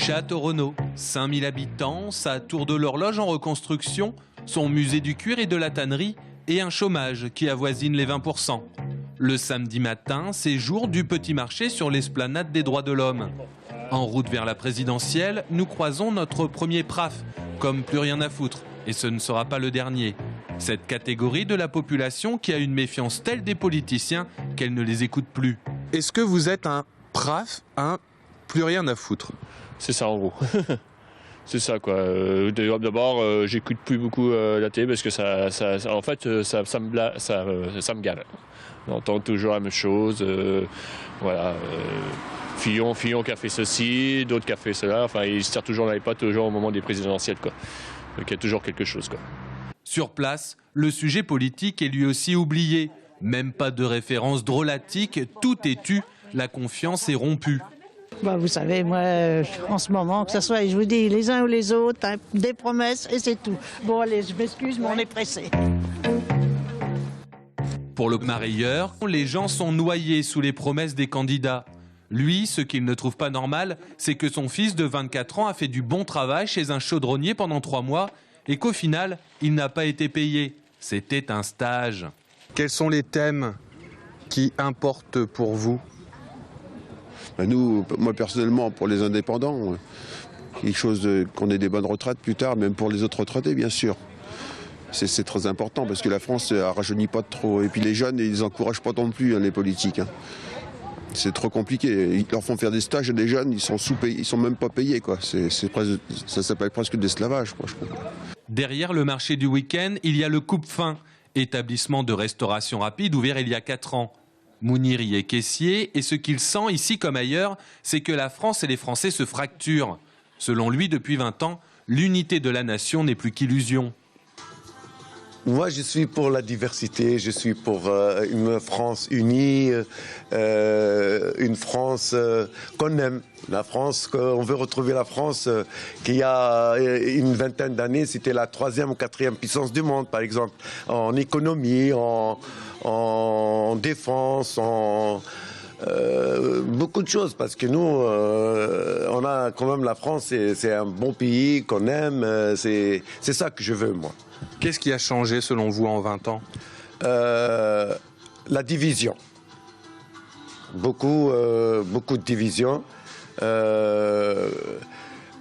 Château Renaud, 5000 habitants, sa tour de l'horloge en reconstruction, son musée du cuir et de la tannerie et un chômage qui avoisine les 20%. Le samedi matin, c'est jour du petit marché sur l'esplanade des droits de l'homme. En route vers la présidentielle, nous croisons notre premier PRAF, comme plus rien à foutre, et ce ne sera pas le dernier. Cette catégorie de la population qui a une méfiance telle des politiciens qu'elle ne les écoute plus. Est-ce que vous êtes un PRAF, un plus rien à foutre? C'est ça en gros. C'est ça quoi. D'abord, j'écoute plus beaucoup la télé parce que ça me gave. On entend toujours la même chose. Voilà. Fillon qui a fait ceci, d'autres qui a fait cela. Enfin, il se tire toujours dans les pattes toujours au moment des présidentielles quoi. Donc il y a toujours quelque chose quoi. Sur place, le sujet politique est lui aussi oublié. Même pas de référence drôlatique, tout est tu, la confiance est rompue. Bah, vous savez, moi, en ce moment, que ce soit, je vous dis, les uns ou les autres, hein, des promesses et c'est tout. Bon, allez, je m'excuse, mais on est pressé. Pour le marailleur, les gens sont noyés sous les promesses des candidats. Lui, ce qu'il ne trouve pas normal, c'est que son fils de 24 ans a fait du bon travail chez un chaudronnier pendant 3 mois et qu'au final, il n'a pas été payé. C'était un stage. Quels sont les thèmes qui importent pour vous? Nous, moi personnellement, pour les indépendants, quelque chose qu'on ait des bonnes retraites plus tard, même pour les autres retraités, bien sûr. C'est très important parce que la France ne rajeunit pas trop. Et puis les jeunes, ils n'encouragent pas non plus les politiques. C'est trop compliqué. Ils leur font faire des stages à des jeunes, ils sont sous-payés, ils sont même pas payés quoi. Ça s'appelle presque de l'esclavage, je trouve. Derrière le marché du week-end, il y a le Coupe-Faim, établissement de restauration rapide ouvert il y a 4 ans. Mounir y est caissier et ce qu'il sent ici comme ailleurs, c'est que la France et les Français se fracturent. Selon lui, depuis 20 ans, l'unité de la nation n'est plus qu'illusion. Moi, je suis pour la diversité, je suis pour une France unie, une France qu'on aime. La France, on veut retrouver la France qui a une vingtaine d'années, c'était la 3e ou 4e puissance du monde, par exemple, en économie, en défense, en beaucoup de choses, parce que nous, on a quand même la France, c'est un bon pays qu'on aime, c'est ça que je veux, moi. Qu'est-ce qui a changé selon vous en 20 ans? La division. Beaucoup de division.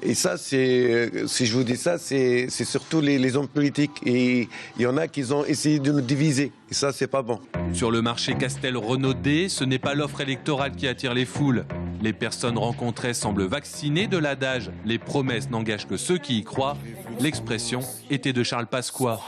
Et ça, si je vous dis ça, c'est surtout les hommes politiques. Et il y en a qui ont essayé de nous diviser. Et ça, c'est pas bon. Sur le marché Castel-Renaudé, ce n'est pas l'offre électorale qui attire les foules. Les personnes rencontrées semblent vaccinées de l'adage « Les promesses n'engagent que ceux qui y croient ». L'expression était de Charles Pasqua.